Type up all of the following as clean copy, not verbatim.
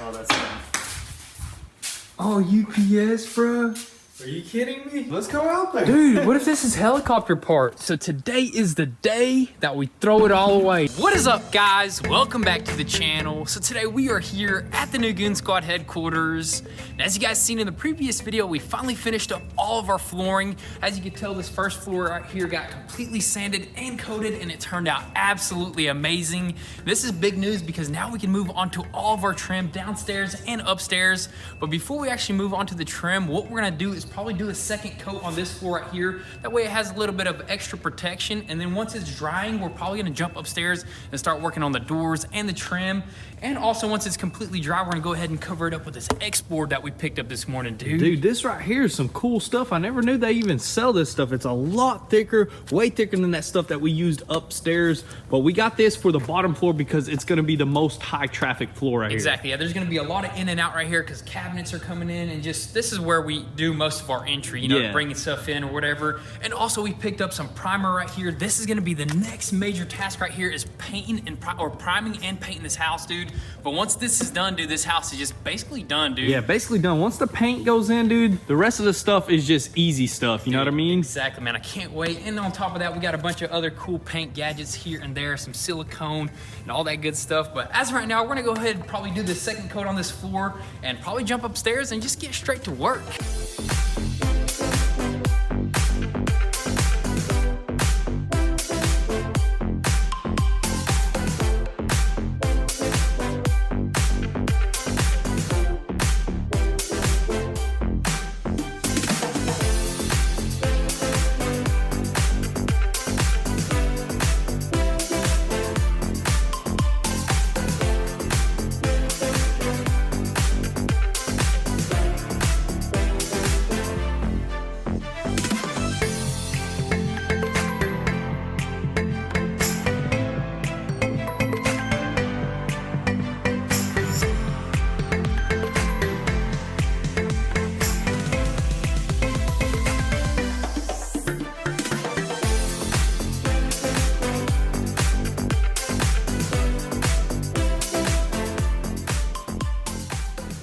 Oh, that's fine. Oh, UPS, bro. Are you kidding me? Let's go out there. Dude, what if this is helicopter parts? So today is the day that we throw it all away. What is up, guys? Welcome back to the channel. So today we are here at the new Goonzquad headquarters. And as you guys seen in the previous video, we finally finished up all of our flooring. As you can tell, this first floor right here got completely sanded and coated, and it turned out absolutely amazing. This is big news because now we can move on to all of our trim downstairs and upstairs. But before we actually move on to the trim, what we're gonna do is probably do a second coat on this floor right here. That way it has a little bit of extra protection. And then once it's drying, we're probably gonna jump upstairs and start working on the doors and the trim. And also once it's completely dry, we're gonna go ahead and cover it up with this X board that we picked up this morning, dude. Dude, this right here is some cool stuff. I never knew they even sell this stuff. It's a lot thicker, way thicker than that stuff that we used upstairs. But we got this for the bottom floor because it's gonna be the most high traffic floor right here. Exactly, yeah, there's gonna be a lot of in and out right here because cabinets are coming in, and just, this is where we do most of our entry, you know, bringing stuff in or whatever. And also we picked up some primer right here. This is gonna be the next major task right here, is painting and priming and painting this house, dude. But once this is done, dude, this house is just basically done, dude. Yeah, basically done. Once the paint goes in, dude, the rest of the stuff is just easy stuff, you know what I mean? Exactly, man, I can't wait. And on top of that, we got a bunch of other cool paint gadgets here and there, some silicone and all that good stuff. But as of right now, we're gonna go ahead and probably do the second coat on this floor and probably jump upstairs and just get straight to work.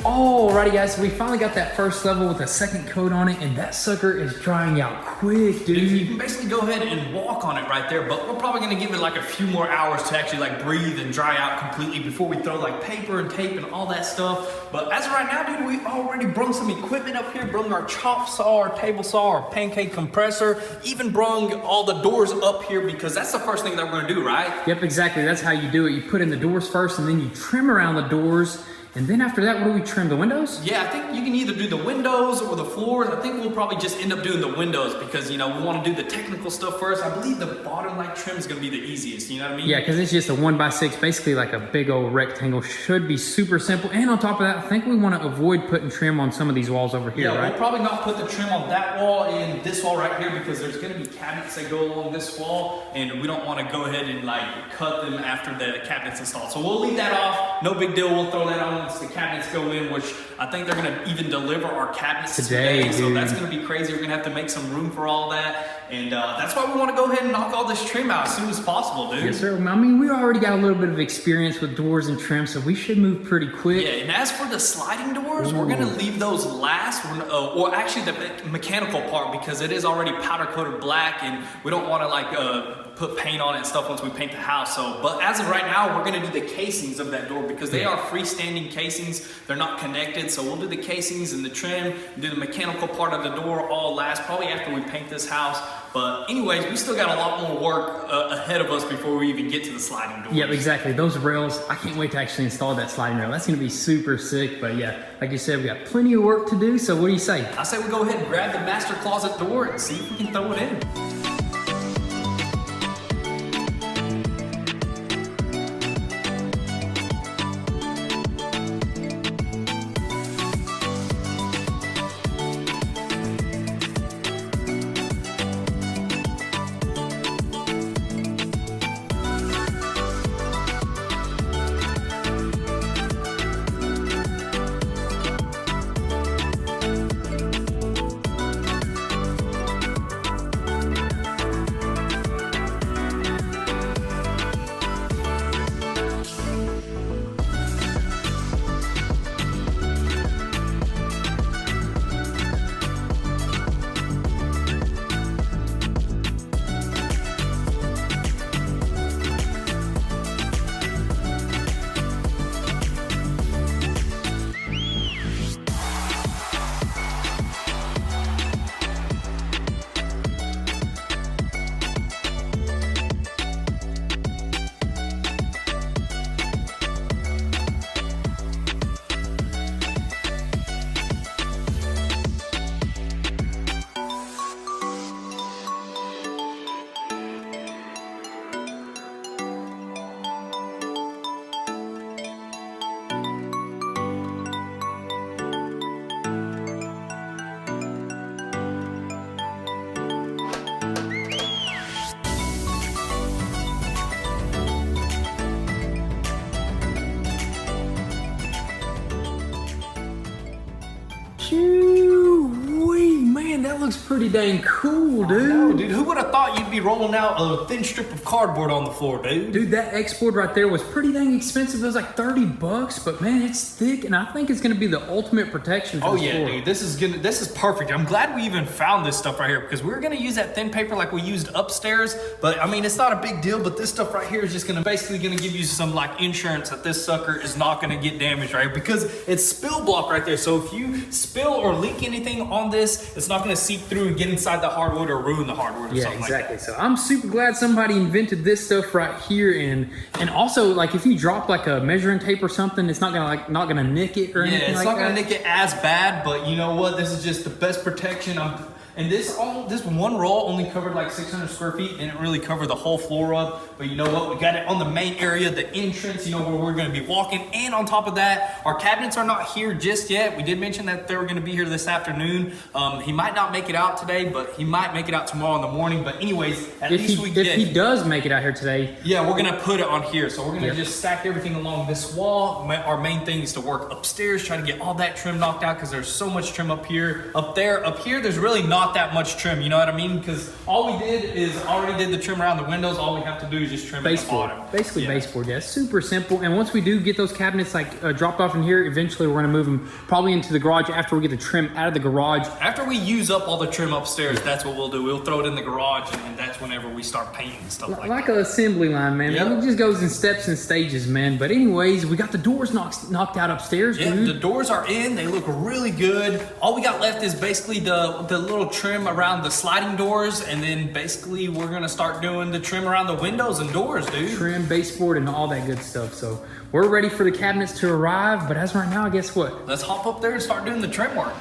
Alrighty guys, so we finally got that first level with a second coat on it, and that sucker is drying out quick, dude. You can basically go ahead and walk on it right there, but we're probably gonna give it like a few more hours to actually like breathe and dry out completely before we throw like paper and tape and all that stuff. But as of right now, dude, we already brung some equipment up here, brung our chop saw, our table saw, our pancake compressor, even brung all the doors up here because that's the first thing that we're gonna do, right? Yep, exactly, that's how you do it. You put in the doors first, and then you trim around the doors. And then after that, what do we trim? The windows? Yeah, I think you can either do the windows or the floors. I think we'll probably just end up doing the windows because, you know, we want to do the technical stuff first. I believe the bottom like trim is going to be the easiest, you know what I mean? Yeah, because it's just a 1x6, basically like a big old rectangle. Should be super simple. And on top of that, I think we want to avoid putting trim on some of these walls over here, yeah, right? We'll probably not put the trim on that wall and this wall right here because there's going to be cabinets that go along this wall, and we don't want to go ahead and like cut them after the cabinet's installed. So we'll leave that off. No big deal. We'll throw that on once the cabinets go in, which I think they're gonna even deliver our cabinets today. So that's gonna be crazy. We're gonna have to make some room for all that. And that's why we want to go ahead and knock all this trim out as soon as possible, dude. Yes, sir. I mean, we already got a little bit of experience with doors and trim, so we should move pretty quick. Yeah, and as for the sliding doors, we're going to leave those last. Or actually the mechanical part, because it is already powder coated black, and we don't want to like put paint on it and stuff once we paint the house. So, but as of right now, we're going to do the casings of that door because they are freestanding casings. They're not connected. So we'll do the casings and the trim, do the mechanical part of the door all last, probably after we paint this house. But anyways, we still got a lot more work ahead of us before we even get to the sliding doors. Yep, exactly. Those rails, I can't wait to actually install that sliding rail. That's gonna be super sick. But yeah, like you said, we got plenty of work to do. So what do you say? I say we go ahead and grab the master closet door and see if we can throw it in. looks pretty dang cool, dude. No, dude, who would have thought you'd be rolling out a thin strip of cardboard on the floor, dude? Dude, that X board right there was pretty dang expensive. It was like 30 bucks, but man, it's thick, and I think it's gonna be the ultimate protection for Oh this yeah, floor. dude, this is perfect. I'm glad we even found this stuff right here because we were gonna use that thin paper like we used upstairs, but I mean it's not a big deal. But this stuff right here is just basically gonna give you some like insurance that this sucker is not gonna get damaged, right? Because it's spill block right there. So if you spill or leak anything on this, it's not gonna seep through and get inside the hardwood or ruin the hardwood or Yeah, something exactly. like that. So I'm super glad somebody invented this stuff right here, and also like if you drop like a measuring tape or something, it's not gonna nick it or Yeah, anything it's like not that. gonna nick it as bad, but you know what? This is just the best protection. And this one roll only covered like 600 square feet, and it really covered the whole floor up. But you know what? We got it on the main area, the entrance, you know, where we're gonna be walking. And on top of that, our cabinets are not here just yet. We did mention that they were gonna be here this afternoon. He might not make it out today, but he might make it out tomorrow in the morning. But anyways, If he does make it out here today, yeah, we're gonna put it on here. So we're gonna just stack everything along this wall. Our main thing is to work upstairs, try to get all that trim knocked out because there's so much trim up here. Up here, there's really not that much trim, you know what I mean? Because all we did is already did the trim around the windows. All we have to do is just trim at the baseboard, bottom. basically Yeah. baseboard. Yeah, it's super simple. And once we do get those cabinets like dropped off in here, eventually we're gonna move them probably into the garage after we get the trim out of the garage. After we use up all the trim upstairs, that's what we'll do. We'll throw it in the garage, and that's whenever we start painting and stuff like Like that. an assembly line, man. Yep. It just goes in steps and stages, man. But anyways, we got the doors knocked out upstairs, Yeah, dude. the doors are in. They look really good. All we got left is basically the little trim around the sliding doors, and then basically we're gonna start doing the trim around the windows and doors, dude. Trim, baseboard, and all that good stuff. So we're ready for the cabinets to arrive. But as right now, guess what? Let's hop up there and start doing the trim work.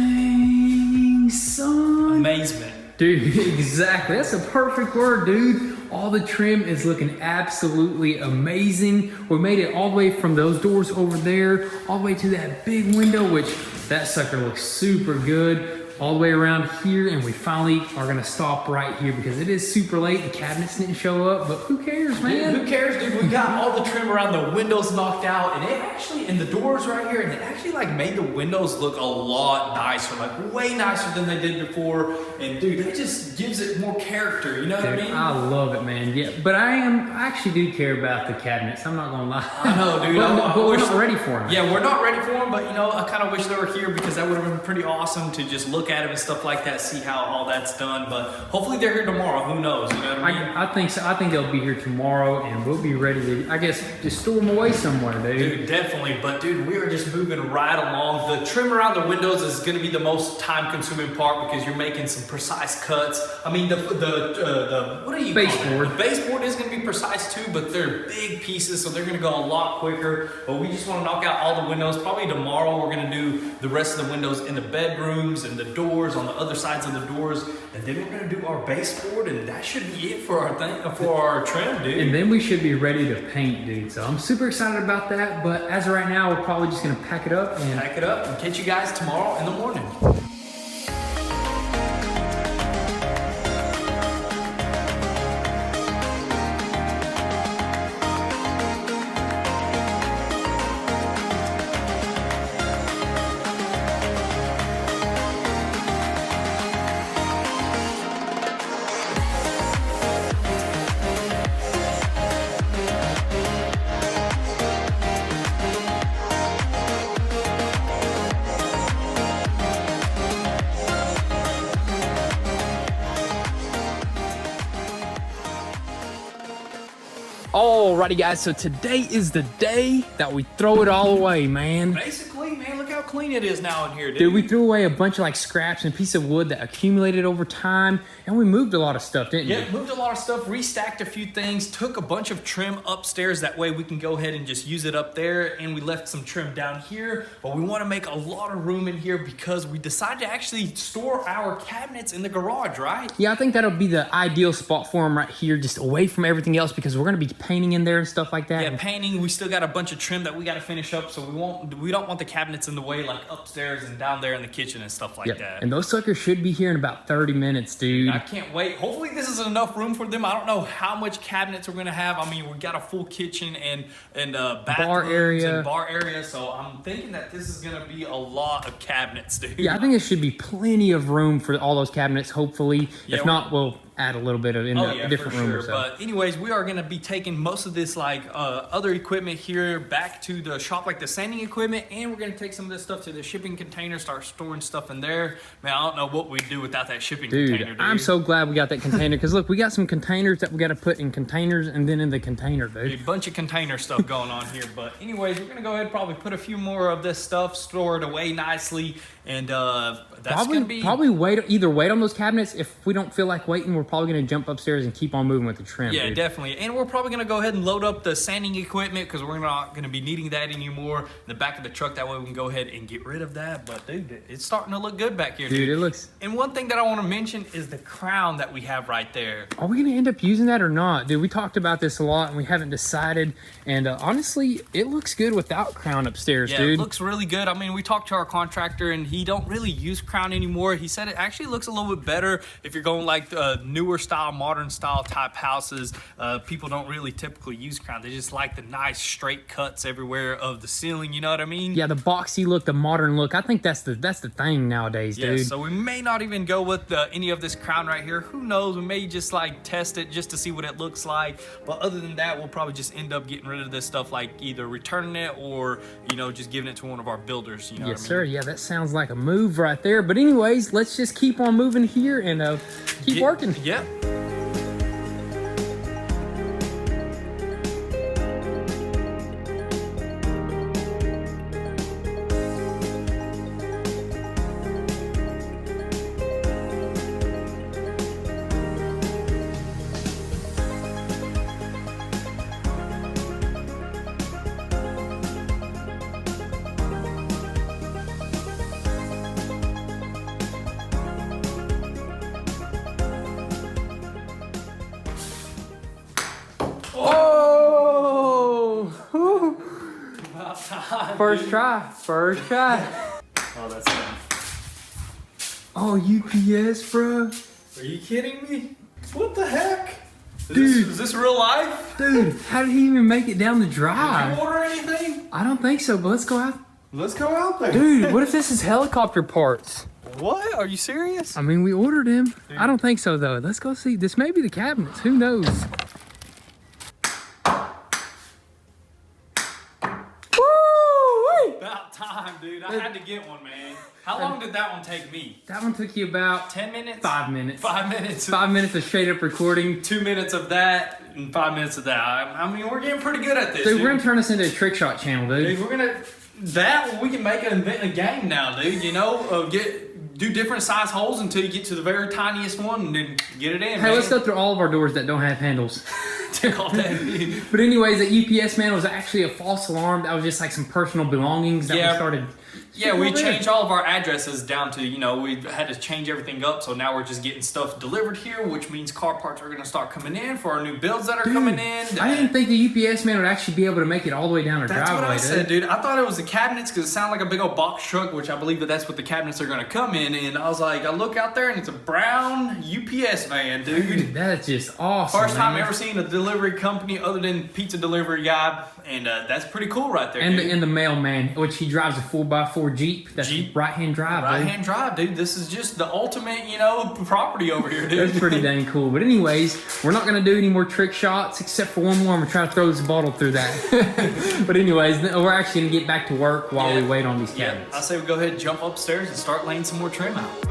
Dang, son. Amazement. Dude, exactly. That's a perfect word, dude. All the trim is looking absolutely amazing. We made it all the way from those doors over there, all the way to that big window, which that sucker looks super good. All the way around here, and we finally are gonna stop right here because it is super late. The cabinets didn't show up, but who cares, man? Dude, who cares, dude? We got all the trim around the windows knocked out, and it actually, and the doors right here, and it actually like made the windows look a lot nicer, like way nicer than they did before. And dude, it just gives it more character, you know what I Dude, mean? I love it, man. Yeah, but I actually do care about the cabinets. I'm not gonna lie. I know, dude. but we're not ready for them. Yeah, we're not ready for them, but you know, I kind of wish they were here because that would have been pretty awesome to just look at them and stuff like that, see how all that's done. But hopefully they're here tomorrow. Who knows? You know what I mean? I think so. I think they'll be here tomorrow, and we'll be ready to, I guess, just store them away somewhere, dude. Dude, definitely. But dude, we are just moving right along. The trim around the windows is going to be the most time-consuming part because you're making some precise cuts. I mean, the what do you call it? Baseboard. The baseboard is going to be precise too, but they're big pieces, so they're going to go a lot quicker. But we just want to knock out all the windows. Probably tomorrow we're going to do the rest of the windows in the bedrooms and the doors on the other sides of the doors, and then we're going to do our baseboard, and that should be it for our trim, dude. And then we should be ready to paint, dude. So I'm super excited about that. But as of right now, we're probably just gonna pack it up and catch you guys tomorrow in the morning. Alrighty guys, so today is the day that we throw it all away, man. Basically, man, look how clean it is now in here, dude. Dude, we threw away a bunch of like scraps and piece of wood that accumulated over time, and we moved a lot of stuff, didn't we? Yeah, moved a lot of stuff, restacked a few things, took a bunch of trim upstairs, that way we can go ahead and just use it up there, and we left some trim down here, but we want to make a lot of room in here because we decided to actually store our cabinets in the garage, right? Yeah, I think that'll be the ideal spot for them right here, just away from everything else, because we're gonna be painting in there and stuff like that. Yeah, painting. We still got a bunch of trim that we got to finish up, so we don't want the cabinets in the way, like upstairs and down there in the kitchen and stuff like that. And those suckers should be here in about 30 minutes, dude. I can't wait. Hopefully this is enough room for them. I don't know how much cabinets we're gonna have. I mean, we got a full kitchen and bathrooms and bar area, so I'm thinking that this is gonna be a lot of cabinets, dude. Yeah, I think there should be plenty of room for all those cabinets, hopefully. Yeah, if not, we'll add a little bit of in a different room or so. But anyways, we are going to be taking most of this like other equipment here back to the shop, like the sanding equipment, and we're going to take some of this stuff to the shipping container, start storing stuff in there. Man, I don't know what we'd do without that shipping container, dude. I'm so glad we got that container, because look, we got some containers that we got to put in containers and then in the container, dude. A bunch of container stuff going on here. But anyways, we're going to go ahead and probably put a few more of this stuff, store it away nicely, and that's going to be... Probably either wait on those cabinets. If we don't feel like waiting, we're probably going to jump upstairs and keep on moving with the trim. Yeah, dude. definitely. And we're probably going to go ahead and load up the sanding equipment because we're not going to be needing that anymore in the back of the truck. That way we can go ahead and get rid of that. But dude, it's starting to look good back here, dude. It looks... And one thing that I want to mention is the crown that we have right there. Are we going to end up using that or not? Dude, we talked about this a lot and we haven't decided. And honestly, it looks good without crown upstairs, dude. Yeah, it looks really good. I mean, we talked to our contractor and he don't really use crown anymore. He said it actually looks a little bit better if you're going like newer style, modern style type houses. People don't really typically use crown. They just like the nice straight cuts everywhere of the ceiling, you know what I mean? Yeah, the boxy look, the modern look. I think that's the thing nowadays, dude. Yeah, so we may not even go with any of this crown right here. Who knows? We may just like test it just to see what it looks like. But other than that, we'll probably just end up getting rid of this stuff, like either returning it or, you know, just giving it to one of our builders, you know what I mean? Yes, sir. Yeah, that sounds like a move right there. But anyways, let's just keep on moving here and keep working. Yeah. First try. Oh, that's fun. Oh, UPS, bro. Are you kidding me? What the heck? Dude. Is this real life? Dude, how did he even make it down the drive? Did you order anything? I don't think so, but let's go out. Let's go out there. Dude, what if this is helicopter parts? What? Are you serious? I mean, we ordered him. Dude. I don't think so, though. Let's go see. This may be the cabinets. Who knows? About time, dude. I had to get one, man. How long did that one take me? That one took you about 10 minutes? 5 minutes. 5 minutes. 5 minutes of straight up recording. 2 minutes of that and 5 minutes of that. I mean, we're getting pretty good at this. Dude, we're gonna turn this into a trick shot channel, dude. Dude, we're gonna we can make an invent a game now, dude. You know, do different size holes until you get to the very tiniest one and then get it in. Hey, let's go through all of our doors that don't have handles. All that. But anyways, that UPS man was actually a false alarm. That was just like some personal belongings that we started. Yeah, we changed all of our addresses down to, you know, we had to change everything up. So now we're just getting stuff delivered here, which means car parts are going to start coming in for our new builds that are coming in. I didn't think the UPS man would actually be able to make it all the way down our driveway. That's what I said, dude. I thought it was the cabinets because it sounded like a big old box truck, which I believe that's what the cabinets are going to come in. And I was like, I look out there and it's a brown UPS van, dude. That's just awesome. First time ever seen a delivery company other than pizza delivery guy. And that's pretty cool right there, and the mailman, which he drives a 4x4 Jeep. That's right-hand drive, right-hand drive, dude. This is just the ultimate, you know, property over here, dude. That's pretty dang cool. But anyways, we're not going to do any more trick shots except for one more. I'm going to try to throw this bottle through that. But anyways, we're actually going to get back to work while we wait on these cabinets. I say we go ahead and jump upstairs and start laying some more trim out.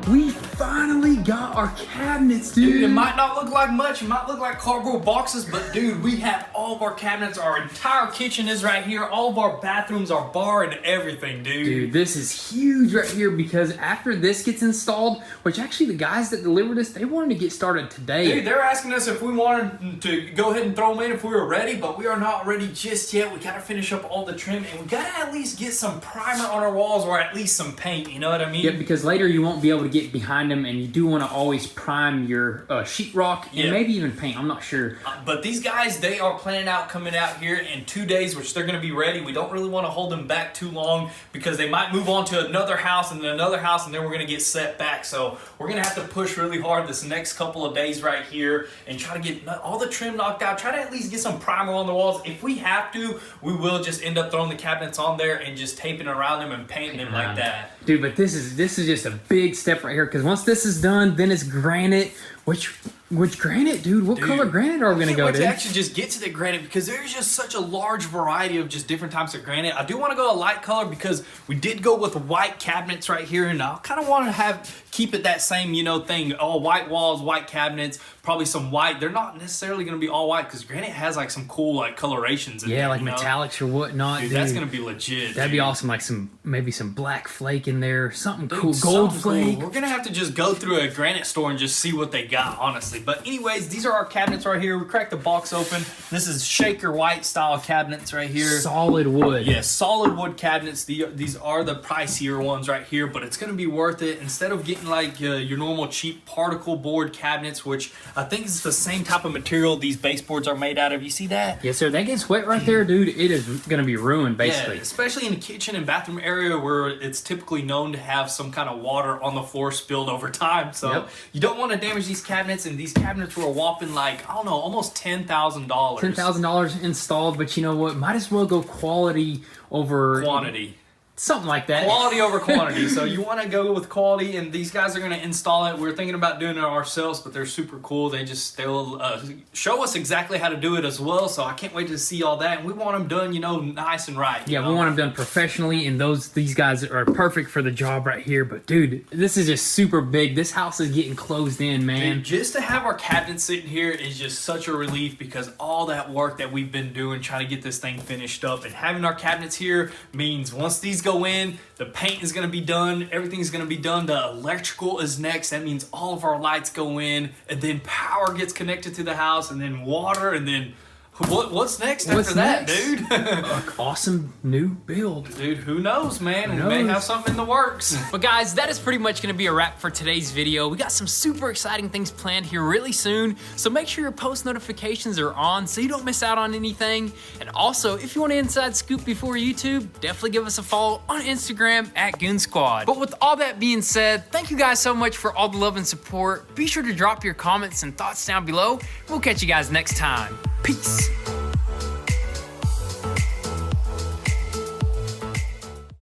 We finally got our cabinets, dude. Dude, it might not look like much. It might look like cardboard boxes, but dude, we have all of our cabinets. Our entire kitchen is right here. All of our bathrooms, our bar, and everything, dude. Dude, this is huge right here because after this gets installed, which actually the guys that delivered us, they wanted to get started today. Dude, they're asking us if we wanted to go ahead and throw them in if we were ready, but we are not ready just yet. We gotta finish up all the trim, and we gotta at least get some primer on our walls or at least some paint, you know what I mean? Yeah, because later you won't be able to get behind them, and you do want to always prime your sheetrock and maybe even paint. I'm not sure. But these guys, they are planning out coming out here in 2 days, which they're going to be ready. We don't really want to hold them back too long because they might move on to another house and then another house, and then we're going to get set back. So we're going to have to push really hard this next couple of days right here and try to get all the trim knocked out. Try to at least get some primer on the walls. If we have to, we will just end up throwing the cabinets on there and just taping around them and painting them like that. Dude, but this is just a big step right here because once this is done, then it's granite. Which granite, dude? What color granite are we gonna go, dude? To actually just get to the granite because there's just such a large variety of just different types of granite. I do want to go a light color because we did go with white cabinets right here, and I kind of want to keep it that same, you know, thing. All white walls, white cabinets, probably some white. They're not necessarily gonna be all white because granite has like some cool like colorations in there, like metallics or whatnot. Dude, that's gonna be legit. That'd be awesome. Like maybe some black flake in there, something cool, Dude, gold something flake. Cool. We're gonna have to just go through a granite store and just see what they got, honestly. But anyways, these are our cabinets right here. We cracked the box open. This is shaker white style cabinets right here. Solid wood. Yes, solid wood cabinets. These are the pricier ones right here, but it's gonna be worth it. Instead of getting like your normal cheap particle board cabinets, which I think is the same type of material these baseboards are made out of. You see that? Yes, sir. That gets wet right there, dude. It is gonna be ruined, basically. Yeah, especially in the kitchen and bathroom area where it's typically known to have some kind of water on the floor spilled over time. So you don't want to damage these cabinets, and these cabinets were a whopping like, I don't know, almost $10,000. $10,000 installed, but you know what? Might as well go quality over quantity. Something like that. Quality over quantity. So you want to go with quality, and these guys are going to install it. We're thinking about doing it ourselves, but they're super cool. They'll show us exactly how to do it as well. So I can't wait to see all that. And we want them done, you know, nice and right. Yeah, know? we want them done professionally, and these guys are perfect for the job right here. But dude, this is just super big. This house is getting closed in, man. Dude, just to have our cabinets sitting here is just such a relief, because all that work that we've been doing trying to get this thing finished up, and having our cabinets here means once these go in, the paint is going to be done, everything's going to be done, the electrical is next. That means all of our lights go in, and then power gets connected to the house, and then water, and then what's next after that, dude? Awesome new build. Dude, who knows, man? Who We may knows? have something in the works. But guys, that is pretty much gonna be a wrap for today's video. We got some super exciting things planned here really soon, so make sure your post notifications are on so you don't miss out on anything. And also, if you want an inside scoop before YouTube, definitely give us a follow on Instagram at Goonzquad. But with all that being said, thank you guys so much for all the love and support. Be sure to drop your comments and thoughts down below. We'll catch you guys next time. Peace.